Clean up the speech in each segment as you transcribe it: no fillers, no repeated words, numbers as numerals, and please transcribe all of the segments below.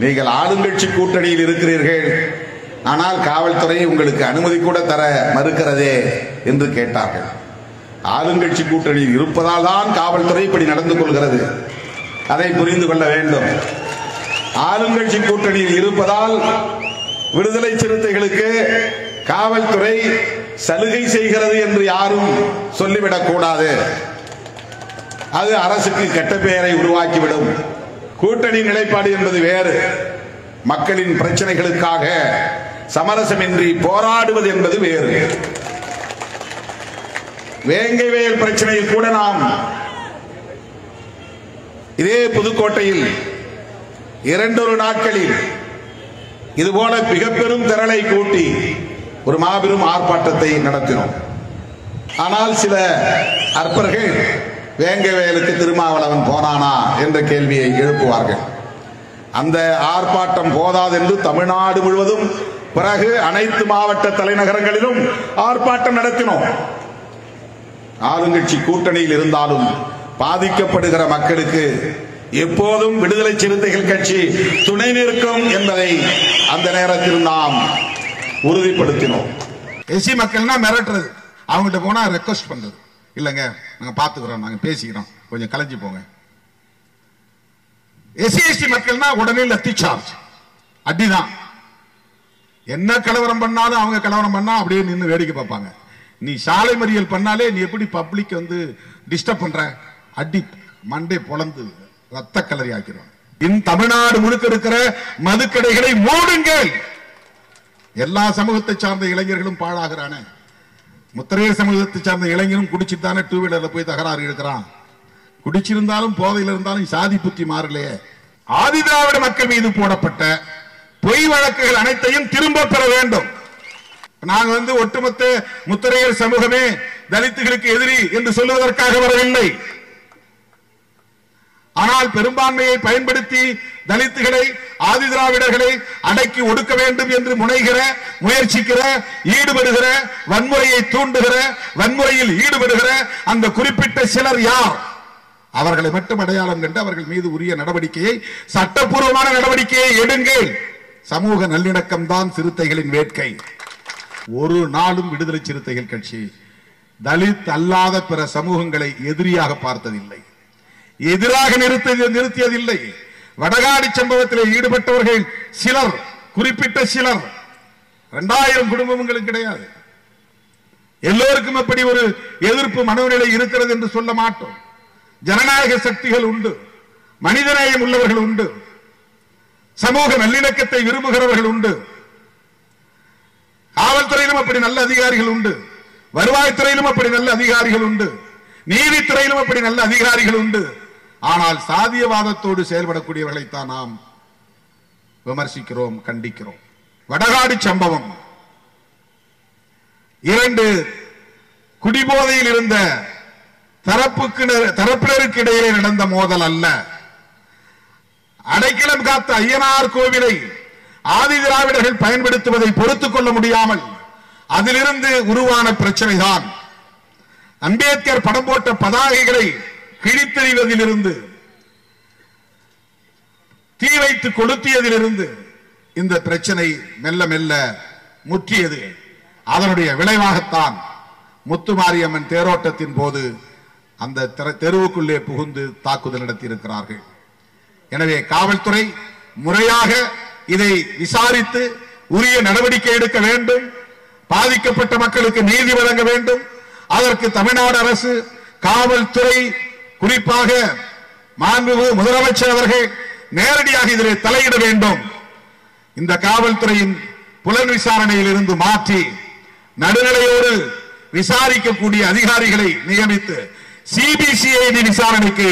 நீங்கள் ஆளுங்கட்சி கூட்டணியில் இருக்கிறீர்கள், ஆனால் காவல்துறை உங்களுக்கு அனுமதி கூட தர மறுக்கிறதே என்று கேட்டார்கள். ஆளுங்கட்சி கூட்டணியில் இருப்பதால் தான் காவல்துறை இப்படி நடந்து கொள்கிறது. அதை புரிந்து கொள்ள வேண்டும். ஆளுங்கட்சி கூட்டணியில் இருப்பதால் விடுதலை சிறுத்தைகளுக்கு காவல்துறை சலுகை செய்கிறது என்று யாரும் சொல்லிவிடக் கூடாது. அது அரசுக்கு கெட்ட பெயரை உருவாக்கிவிடும். கூட்டணி நிலைப்பாடு என்பது வேறு. மக்களின் பிரச்சனைகளுக்காக சமரசமின்றி போராடுவது என்பது வேறு. வேங்கைவேல் பிரச்சனையில் கூட நாம் இதே புதுக்கோட்டையில் 2 நாட்களில் இதுபோல மிக பெரும் திரளை கூட்டி ஒரு மாபெரும் ஆர்ப்பாட்டத்தை நடத்தினோம். ஆனால் சில அற்பர்கள் வேங்கைவேலுக்கு திருமாவளவன் போனானா என்ற கேள்வியை எழுப்புவார்கள். அந்த ஆர்ப்பாட்டம் போதாது என்று தமிழ்நாடு முழுவதும் பிறகு அனைத்து மாவட்ட தலைநகரங்களிலும் ஆர்ப்பாட்டம் நடத்தினோம். ஆளுங்கட்சி கூட்டணியில் இருந்தாலும் பாதிக்கப்படுகிற மக்களுக்கு எப்போதும் விடுதலை சிறுத்தைகள் கட்சி துணை நிற்கும் என்பதை அந்த நேரத்தில் நாம் உறுதிப்படுத்தினோம். எஸ்சி மக்கள்னா மிரட்டுறது, அவங்ககிட்ட போனா ரெக்வஸ்ட் பண்றது, இல்லங்க நாங்க பாத்துக்கிறோம், நாங்க பேசிக்கிறோம், கொஞ்சம் கலைஞ்சு போங்க. எஸ்சி எஸ்டி மக்கள்னா உடனே லத்தி சார்ஜ், அடிதான். என்ன கலவரம் பண்ணாலும் அவங்க கலவரம் பண்ணா அப்படியே நின்று வேடிக்கை பார்ப்பாங்க. நீ சாலை மறியல் பண்ணாலே நீ எப்படி பப்ளிக் டிஸ்டர்ப் பண்ற, அடி மண்டே பொளந்து ரத்த கலரி ஆக்கிறோம். இந்த தமிழ்நாடு முழுக்க இருக்கிற மதுக்கடைகளை மூடுங்கள். எல்லா சமூகத்தை சார்ந்த இளைஞர்களும் பாழாகிறான. முத்திரையர் சமூகத்தை சார்ந்த இளைஞரும் குடிச்சுட்டானே 2 வீலர்ல போய் தகராறு எடுக்கிறான். குடிச்சிருந்தாலும் போதையில் இருந்தாலும் சாதி புத்தி மாறலையே. ஆதி திராவிட மக்கள் மீது போடப்பட்ட பொய் வழக்குகள் அனைத்தையும் திரும்ப பெற வேண்டும். நாங்க ஒட்டுமொத்த முத்திரையர் சமூகமே தலித்துகளுக்கு எதிரி என்று சொல்லுவதற்காக வரவில்லை. ஆனால் பெரும்பான்மையை பயன்படுத்தி தலித்துகளை ஆதி திராவிடர்களை அடக்கி ஒடுக்க வேண்டும் என்று முயற்சிக்கிற ஈடுபடுகிற வன்முறையை தூண்டுகிற வன்முறையில் ஈடுபடுகிற அந்த குறிப்பிட்ட சிலர் யார், அவர்களை மட்டும் அடையாளம் கண்டு அவர்கள் மீது உரிய நடவடிக்கையை, சட்டப்பூர்வமான நடவடிக்கையை எடுங்கள். சமூக நல்லிணக்கம் தான் சிறுத்தைகளின் வேட்கை. ஒரு நாளும் விடுதலை சிறுத்தைகள் கட்சி தலித் அல்லாத பிற சமூகங்களை எதிரியாக பார்த்ததில்லை, எதிராக நிறுத்தியதில்லை. வடகாடி சம்பவத்தில் ஈடுபட்டவர்கள் சிலர், குறிப்பிட்ட சிலர், 2000 குடும்பங்களுக்கு கிடையாது. எல்லோருக்கும் அப்படி ஒரு எதிர்ப்பு மனோநிலை இருக்கிறது என்று சொல்ல மாட்டோம். ஜனநாயக சக்திகள் உண்டு, மனிதநேயம் உள்ளவர்கள் உண்டு, சமூக நல்லிணக்கத்தை விரும்புகிறவர்கள் உண்டு. காவல்துறையிலும் அப்படி நல்ல அதிகாரிகள் உண்டு, வருவாய்த்துறையிலும் அப்படி நல்ல அதிகாரிகள் உண்டு, நீதித்துறையிலும் அப்படி நல்ல அதிகாரிகள் உண்டு. ஆனால் சாதியவாதத்தோடு செயல்படக்கூடியவர்களைத்தான் நாம் விமர்சிக்கிறோம், கண்டிக்கிறோம். வடகாடி சம்பவம் 2 குடிபோதையில் இருந்த தரப்பினருக்கு இடையே நடந்த மோதல் அல்ல. அடைக்கலம் காத்த ஐயனார் கோவிலை ஆதி திராவிடர்கள் பயன்படுத்துவதை பொறுத்துக் கொள்ள முடியாமல் அதிலிருந்து உருவான பிரச்சனை தான். அம்பேத்கர் படம் போட்ட பதாகைகளை கிழித்தெறிவதிலிருந்து, தீ வைத்து கொளுத்தியதிலிருந்து இந்த பிரச்சனை மெல்ல மெல்ல முற்றியது. அதனுடைய விளைவாகத்தான் முத்துமாரியம்மன் தேரோட்டத்தின் போது அந்த தெருவுக்குள்ளே புகுந்து தாக்குதல் நடத்தியிருக்கிறார்கள். எனவே காவல்துறை முறையாக இதை விசாரித்து உரிய நடவடிக்கை எடுக்க வேண்டும். பாதிக்கப்பட்ட மக்களுக்கு நீதி வழங்க வேண்டும். அதற்கு தமிழ்நாடு அரசு, காவல்துறை, குறிப்பாக மாண்புமிகு முதலமைச்சர் அவர்கள் நேரடியாக இதில் தலையிட வேண்டும். இந்த காவல்துறையின் புலன் விசாரணையில் இருந்து மாற்றி நடுநிலையோடு விசாரிக்கக்கூடிய அதிகாரிகளை நியமித்து சிபிசிஐடி விசாரணைக்கு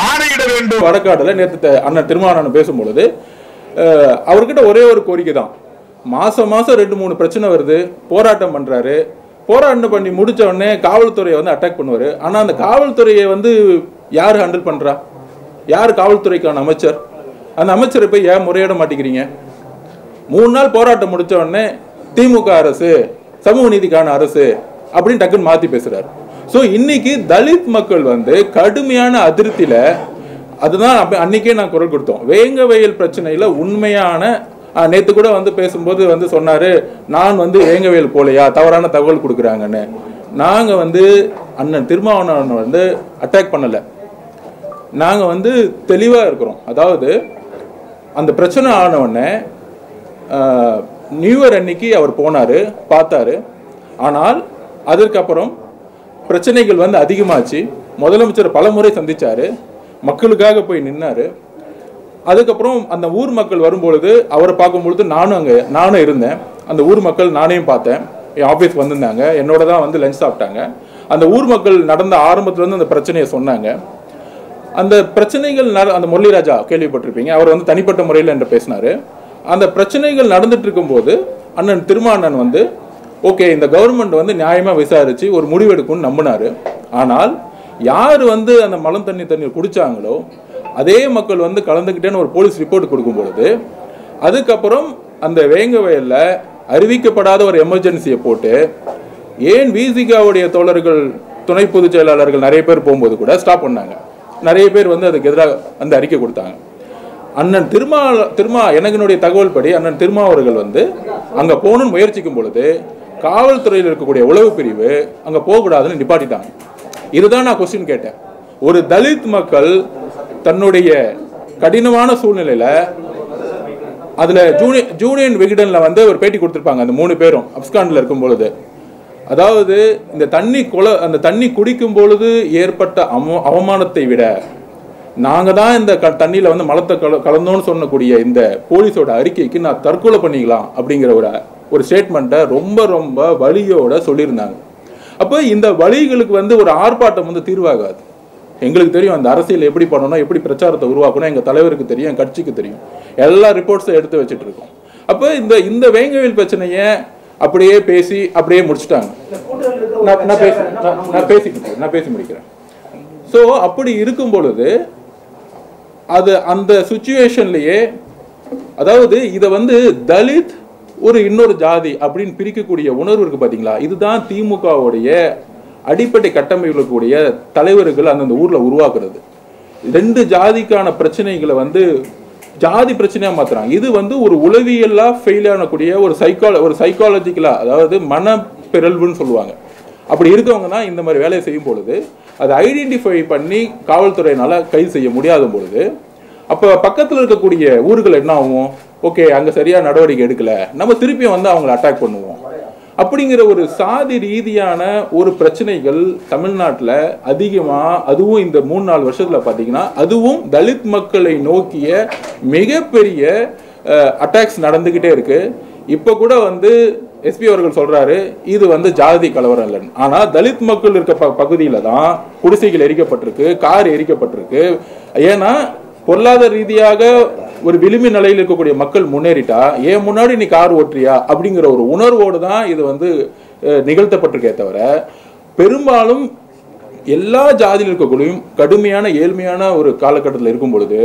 ஆணையிட வேண்டும். வடக்காடுல நேற்று அண்ணன் திருமாவளவன் பேசும்பொழுது அவர்கிட்ட ஒரே ஒரு கோரிக்கை தான். மாசம் 2-3 பிரச்சனை வருது, போராட்டம் பண்றாரு. போராட்டம் பண்ணி முடிச்ச உடனே காவல்துறையை அட்டாக் பண்ணுவாரு. ஆனா அந்த காவல்துறையை யாரு ஹேண்டில் பண்றா? யார் காவல்துறைக்கான அமைச்சர்? அந்த அமைச்சரை போய் ஏன் முறையிட மாட்டேங்கிறீங்க? 3 நாள் போராட்டம் முடிச்ச உடனே திமுக அரசு, சமூக நீதிக்கான அரசு அப்படின்னு டக்குன்னு மாத்தி பேசுறாரு. சோ இன்னைக்கு தலித் மக்கள் கடுமையான அதிருப்தியில அதுதான் அன்னைக்கே நான் குரல் கொடுத்தோம். வேங்க வயல் பிரச்சனையில உண்மையான நேத்து கூட வந்து பேசும்போது வந்து சொன்னாரு, நான் வந்து வேங்க வயல் போலையா, தவறான தகவல் கொடுக்குறாங்கன்னு. நாங்க வந்து அண்ணன் திருமாவளவன் வந்து அட்டாக் பண்ணல, நாங்க வந்து தெளிவா இருக்கிறோம். அதாவது அந்த பிரச்சனை ஆனவுடனே நியூ இயர் அன்னைக்கு அவர் போனாரு, பார்த்தாரு. ஆனால் அதற்கப்புறம் பிரச்சனைகள் வந்து அதிகமாச்சு. முதலமைச்சர் பல முறை சந்திச்சாரு, மக்களுக்காக போய் நின்னாரு. அதுக்கப்புறம் அந்த ஊர் மக்கள் வரும்பொழுது அவரை பார்க்கும்பொழுது நானும் இருந்தேன். அந்த ஊர் மக்கள் நானையும் பார்த்தேன். என் ஆஃபீஸ் வந்திருந்தாங்க, என்னோட தான் வந்து லஞ்ச் சாப்பிட்டாங்க. அந்த ஊர் மக்கள் நடந்த ஆரம்பத்துலேருந்து அந்த பிரச்சனையை சொன்னாங்க. அந்த பிரச்சனைகள் அந்த முரளிராஜா கேள்விப்பட்டிருப்பீங்க, அவர் வந்து தனிப்பட்ட முறையில் என்று பேசினாரு. அந்த பிரச்சனைகள் நடந்துட்டு இருக்கும்போது அண்ணன் திருமாவளவன் வந்து ஓகே இந்த கவர்மெண்ட் வந்து நியாயமாக விசாரிச்சு ஒரு முடிவெடுக்கும்னு நம்பினாரு. ஆனால் யார் வந்து அந்த மலம் தண்ணீர் குடிச்சாங்களோ அதே மக்கள் வந்து கலந்துக்கிட்டேன்னு ஒரு போலீஸ் ரிப்போர்ட் கொடுக்கும் பொழுது அதுக்கப்புறம் அந்த வேங்க வயல்ல அறிவிக்கப்படாத ஒரு எமர்ஜென்சியை போட்டு ஏன் விசிகாவுடைய தோழர்கள் துணை பொதுச் செயலாளர்கள் நிறைய பேர் போகும்போது கூட ஸ்டாப் பண்ணாங்க. நிறைய பேர் வந்து அதுக்கு எதிராக அந்த அறிக்கை கொடுத்தாங்க. அண்ணன் எனக்குடைய தகவல் படி அண்ணன் திருமாவர்கள் வந்து அங்க போகணும்னு முயற்சிக்கும் பொழுது காவல்துறையில் இருக்கக்கூடிய உளவு பிரிவு அங்க போகக்கூடாதுன்னு நிப்பாட்டிட்டாங்க. இதுதான் நான் கொஸ்டின் கேட்டேன். ஒரு தலித் மக்கள் தன்னுடைய கடினமான சூழ்நிலையில அதுல ஜூனியன் விகடன்ல வந்து ஒரு பேட்டி கொடுத்திருப்பாங்க. அந்த 3 பேரும் அப்ஸ்கான்ல இருக்கும் பொழுது, அதாவது இந்த அந்த தண்ணி குடிக்கும் பொழுது ஏற்பட்ட அவமானத்தை விட நாங்க தான் இந்த தண்ணியில வந்து மலத்தை கலந்தோன்னு சொல்லக்கூடிய இந்த போலீஸோட அறிக்கைக்கு நான் தற்கொலை பண்ணிக்கலாம் அப்படிங்கிற ஒரு ஸ்டேட்மெண்ட்டை ரொம்ப ரொம்ப வலியோட சொல்லியிருந்தாங்க. அப்போ இந்த வலிகளுக்கு வந்து ஒரு ஆர்ப்பாட்டம் வந்து தீர்வாகாது. எங்களுக்கு தெரியும் அந்த அரசியல் எப்படி பண்ணணும், எப்படி பிரச்சாரத்தை உருவாக்கணும், எங்க தலைவருக்கு தெரியும், என் கட்சிக்கு தெரியும். எல்லா ரிப்போர்ட்ஸும் எடுத்து வச்சுட்டு இருக்கோம். அப்போ இந்த வேங்கவேல் பிரச்சனையை அப்படியே பேசி அப்படியே முடிச்சுட்டாங்க. நான் பேசி முடிக்கிறேன். ஸோ அப்படி இருக்கும் பொழுது அது அந்த சுச்சுவேஷன்லயே, அதாவது இதை வந்து தலித் ஒரு இன்னொரு ஜாதி அப்படின்னு பிரிக்கக்கூடிய உணர்வு இருக்கு பாத்தீங்களா, இதுதான் திமுகவுடைய அடிப்படை கட்டமைப்புடைய தலைவர்கள் அந்தந்த ஊர்ல உருவாக்குறது. 2 ஜாதிக்கான பிரச்சனைகளை வந்து ஜாதி பிரச்சனையா மாத்துறாங்க. இது வந்து ஒரு உளவியலா ஃபெயில் ஆகக்கூடிய ஒரு சைக்காலஜிக்கலா, அதாவது மன பிறழ்வுன்னு சொல்லுவாங்க. அப்படி இருக்கவங்க தான் இந்த மாதிரி வேலையை செய்யும் பொழுது அதை ஐடென்டிஃபை பண்ணி காவல்துறையினால கைது செய்ய முடியாத பொழுது அப்போ பக்கத்தில் இருக்கக்கூடிய ஊர்கள் என்ன ஆகும், ஓகே அங்கே சரியா நடவடிக்கை எடுக்கல, நம்ம திருப்பியும் வந்து அவங்களை அட்டாக் பண்ணுவோம் அப்படிங்கிற ஒரு சாதி ரீதியான ஒரு பிரச்சனைகள் தமிழ்நாட்டில் அதிகமாக, அதுவும் இந்த 3-4 வருஷத்துல பார்த்தீங்கன்னா அதுவும் தலித் மக்களை நோக்கிய மிகப்பெரிய அட்டாக்ஸ் நடந்துகிட்டே இருக்கு. இப்போ கூட வந்து எஸ்பி அவர்கள் சொல்றாரு இது வந்து ஜாதி கலவரம் இல்லைன்னு. ஆனா தலித் மக்கள் இருக்க பகுதியில தான் குடிசைகள் எரிக்கப்பட்டிருக்கு, கார் எரிக்கப்பட்டிருக்கு. ஏன்னா பொருளாதார ரீதியாக ஒரு விளிம்பு நிலையில் இருக்கக்கூடிய மக்கள் முன்னேறிட்டா ஏன் முன்னாடி நீ கார் ஓட்டுறியா அப்படிங்கிற ஒரு உணர்வோடு தான் இது வந்து நிகழ்த்தப்பட்டிருக்கே தவிர பெரும்பாலும் எல்லா ஜாதியில் இருக்கக்கூடியும் கடுமையான ஏழ்மையான ஒரு காலகட்டத்தில் இருக்கும் பொழுது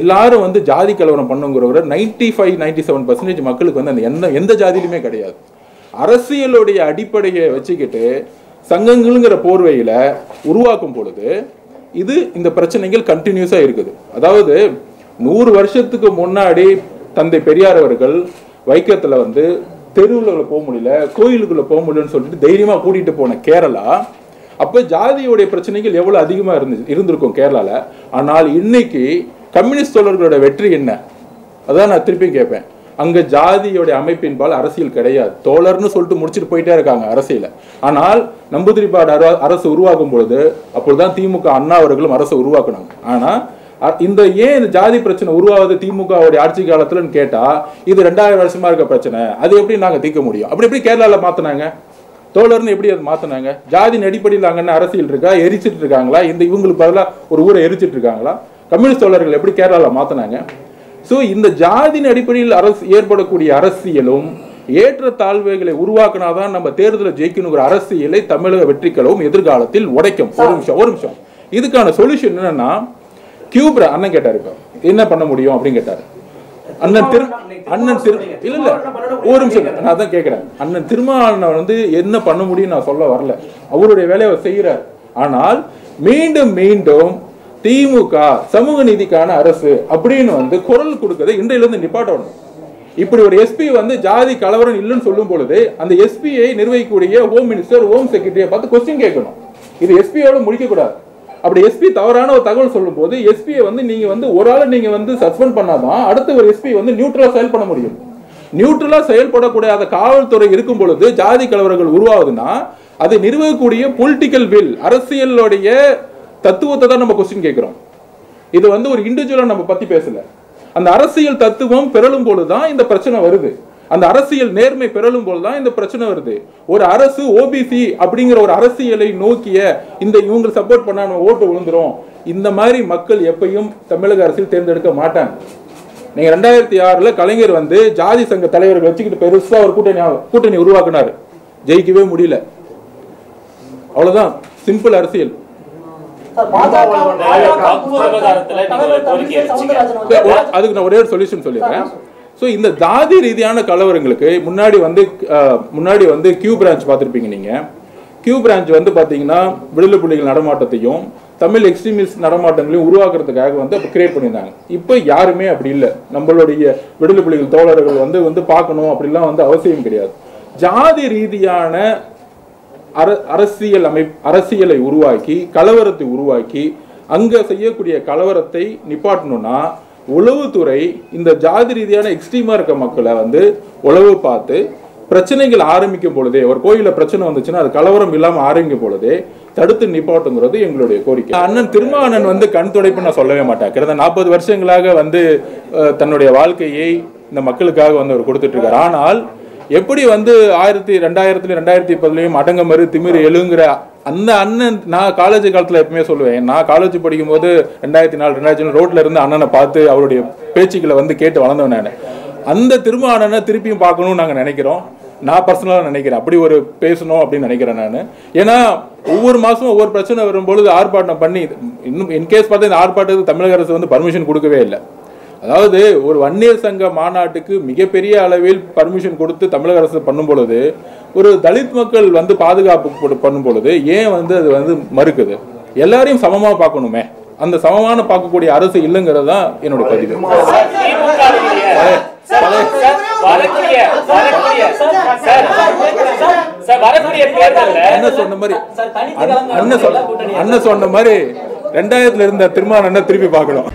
எல்லாரும் வந்து ஜாதி கலவரம் பண்ணுங்கிற 95-97% மக்களுக்கு வந்து அந்த எந்த ஜாதியிலுமே கிடையாது. அரசியலுடைய அடிப்படையை வச்சுக்கிட்டு சங்கங்கள்ங்கிற போர்வையில உருவாக்கும் பொழுது இது இந்த பிரச்சனைகள் கண்டினியூஸா இருக்குது. அதாவது 100 வருஷத்துக்கு முன்னாடி தந்தை பெரியார் அவர்கள் வைக்கத்துல வந்து தெருவுல போக முடியல, கோயிலுக்குள்ள போக முடியலன்னு சொல்லிட்டு தைரியமா கூட்டிட்டு போன கேரளா, அப்ப ஜாதியோடைய பிரச்சனைகள் எவ்வளவு அதிகமா இருந்திருக்கும் கேரளால. ஆனால் இன்னைக்கு கம்யூனிஸ்ட் தோழர்களோட வெற்றி என்ன, அதான் நான் திருப்பி கேட்பேன். அங்க ஜாதியோடைய அமைப்பின்பால் அரசியல் கிடையாது, தோழர்னு சொல்லிட்டு முடிச்சுட்டு போயிட்டே இருக்காங்க அரசியல. ஆனால் நம்பூதிரிப்பாடு அரசு உருவாக்கும் பொழுது அப்பொழுதுதான் திமுக அண்ணா அவர்களும் அரசை உருவாக்குனாங்க. ஆனா இந்த ஜாதி பிரச்சனை உருவாவது திமுகவுடைய ஆட்சி காலத்துலன்னு கேட்டா இது 2000 வருஷமா இருக்க பிரச்சனை, அது எப்படி நாங்க தீர்க்க முடியும்? அப்படி எப்படி கேரளால மாத்தினாங்க? தோழர்னு எப்படி அது மாத்தினாங்க? ஜாதியின் அடிப்படையில் அங்கே அரசியல் இருக்கா, எரிச்சிட்டு இருக்காங்களா? இவங்களுக்கு பதிலாக ஒரு ஊரை எரிச்சிட்டு இருக்காங்களா? கம்யூனிஸ்ட் தோழர்கள் எப்படி கேரளால மாத்தினாங்க? ஸோ இந்த ஜாதியின் அடிப்படையில் ஏற்படக்கூடிய அரசியலும் ஏற்ற தாழ்வுகளை உருவாக்கினாதான் நம்ம தேர்தலில் ஜெயிக்கணுங்கிற அரசியலை தமிழக வெற்றிகளும் எதிர்காலத்தில் உடைக்கும். ஒரு நிமிஷம் இதுக்கான சொல்யூஷன் என்னன்னா, கியூப்ரா அண்ணன் கேட்டாரு என்ன பண்ண முடியும் அப்படின்னு கேட்டாரு. ஒரு நிமிஷம் நான் அதான் கேட்கிறேன். அண்ணன் திருமாவளவன் வந்து என்ன பண்ண முடியும் நான் சொல்ல வரல, அவருடைய வேலையை செய்யறார். ஆனால் மீண்டும் மீண்டும் திமுக சமூக நீதிக்கான அரசு அப்படின்னு வந்து குரல் கொடுக்கறதை இன்றையிலிருந்து நிப்பாட்டணும். இப்படி ஒரு எஸ்பி வந்து ஜாதி கலவரம் இல்லைன்னு சொல்லும் பொழுது அந்த எஸ்பியை நிர்வகிக்கக்கூடிய ஹோம் மினிஸ்டர், ஹோம் செக்ரட்டரியை பார்த்து கொஸ்டின் கேட்கணும். இது எஸ்பியோட முடிக்க கூடாது. அப்படி எஸ்பி தவறான ஒரு தகவல் சொல்லும் போது எஸ்பியை வந்து நீங்க வந்து ஒரு ஆளை நீங்க வந்து சஸ்பெண்ட் பண்ணாதான் அடுத்த ஒரு எஸ்பி வந்து நியூட்ரலா செயல்பட முடியும். நியூட்ரலா செயல்படக்கூடிய காவல்துறை இருக்கும் பொழுது ஜாதி கலவரங்கள் உருவாகுதுன்னா அதை நிர்வகிக்கக்கூடிய பொலிட்டிக்கல் வில், அரசியலுடைய தத்துவத்தை தான் நம்ம கொஸ்டின் கேட்கிறோம். இது வந்து ஒரு இண்டிவிஜுவலா நம்ம பத்தி பேசல. அந்த அரசியல் தத்துவம் பெறலும் பொழுதுதான் இந்த பிரச்சனை வருது. அந்த அரசியல் நேர்மை பெறலும் போதுதான் இந்த பிரச்சனை வருது. ஒரு அரசு ஓபிசி அப்படிங்கிற ஒரு அரசியலை நோக்கிய இந்த இவங்க சப்போர்ட் பண்ணா நம்ம ஓட்டு விழுந்துரும், இந்த மாதிரி மக்கள் எப்பயும் தமிழக அரசியல் தேர்ந்தெடுக்க மாட்டாங்க. நீங்க 2006 கலைஞர் வந்து ஜாதி சங்க தலைவர்கள் வச்சுக்கிட்டு பெருசா ஒரு கூட்டணி உருவாக்குனாரு, ஜெயிக்கவே முடியல. அவ்வளவுதான், சிம்பிள் அரசியல். அதுக்கு நான் ஒரே ஒரு சொல்யூஷன் சொல்லிடுறேன். ஸோ இந்த ஜாதி ரீதியான கலவரங்களுக்கு முன்னாடி வந்து கியூ பிரான்ச் பார்த்துருப்பீங்க நீங்க. கியூ பிரான்ச் வந்து பார்த்தீங்கன்னா விடுதலை புலிகள் நடமாட்டத்தையும் தமிழ் எக்ஸ்ட்ரீமிஸ்ட் நடமாட்டங்களையும் உருவாக்குறதுக்காக வந்து அப்போ கிரியேட் பண்ணியிருந்தாங்க. இப்போ யாருமே அப்படி இல்லை. நம்மளுடைய விடுதலை புலிகள் தோழர்கள் வந்து பார்க்கணும் அப்படிலாம் வந்து அவசியம் கிடையாது. ஜாதி ரீதியான அரசியலை உருவாக்கி கலவரத்தை உருவாக்கி அங்க செய்யக்கூடிய கலவரத்தை நிப்பாட்டணும்னா உளவுத்துறை இந்த ஜாதி ரீதியான எக்ஸ்ட்ரீமா இருக்க மக்களை வந்து உளவு பார்த்து பிரச்சனைகள் ஆரம்பிக்கும் பொழுதே, ஒரு கோயில பிரச்சனை வந்துச்சுன்னா அது கலவரம் இல்லாம ஆரம்பிக்கும் பொழுதே தடுத்து நிப்பாட்டுங்கிறது எங்களுடைய கோரிக்கை. அண்ணன் திருமாவளவன் வந்து கண் துடைப்பு நான் சொல்லவே மாட்டேன். கிட்டத்தட்ட 40 வருஷங்களாக வந்து தன்னுடைய வாழ்க்கையை இந்த மக்களுக்காக வந்து அவர் கொடுத்துட்டு இருக்காரு. ஆனால் எப்படி வந்து 2010 அடங்கமறு திமிரு எழுங்கிற அந்த அண்ணன், நான் காலேஜ் காலத்துல எப்பவுமே சொல்லுவேன், நான் காலேஜ் படிக்கும் போது 2004 2005 ரோட்ல இருந்து அண்ணனை பார்த்து அவருடைய பேச்சுக்களை வந்து கேட்டு வளர்ந்தவன் நான். அந்த திருமாவளவனை திருப்பியும் பார்க்கணும்னு நாங்க நினைக்கிறோம். நான் பர்சனலா நினைக்கிறேன் அப்படி ஒரு பேசணும் அப்படின்னு நினைக்கிறேன் நான். ஏன்னா ஒவ்வொரு மாசமும் ஒவ்வொரு பிரச்சனை வரும்பொழுது ஆர்ப்பாட்டம் பண்ணி, இன்னும் இன்கேஸ் பார்த்தா இந்த ஆர்ப்பாட்டத்துக்கு தமிழக அரசு வந்து பர்மிஷன் கொடுக்கவே இல்லை. அதாவது ஒரு வன்னியர் சங்க மாநாட்டுக்கு மிகப்பெரிய அளவில் பர்மிஷன் கொடுத்து தமிழக அரசு பண்ணும் பொழுது ஒரு தலித் மக்கள் வந்து பாதுகாப்பு பண்ணும் பொழுது ஏன் வந்து அது வந்து மறுக்குது? எல்லாரையும் சமமா பார்க்கணுமே, அந்த சமமான பார்க்கக்கூடிய அரசு இல்லைங்கிறது தான் என்னோட பதிவு. அண்ணன் சொன்ன மாதிரி 2000 இருந்த திருமாவளவனை திருப்பி பார்க்கணும்.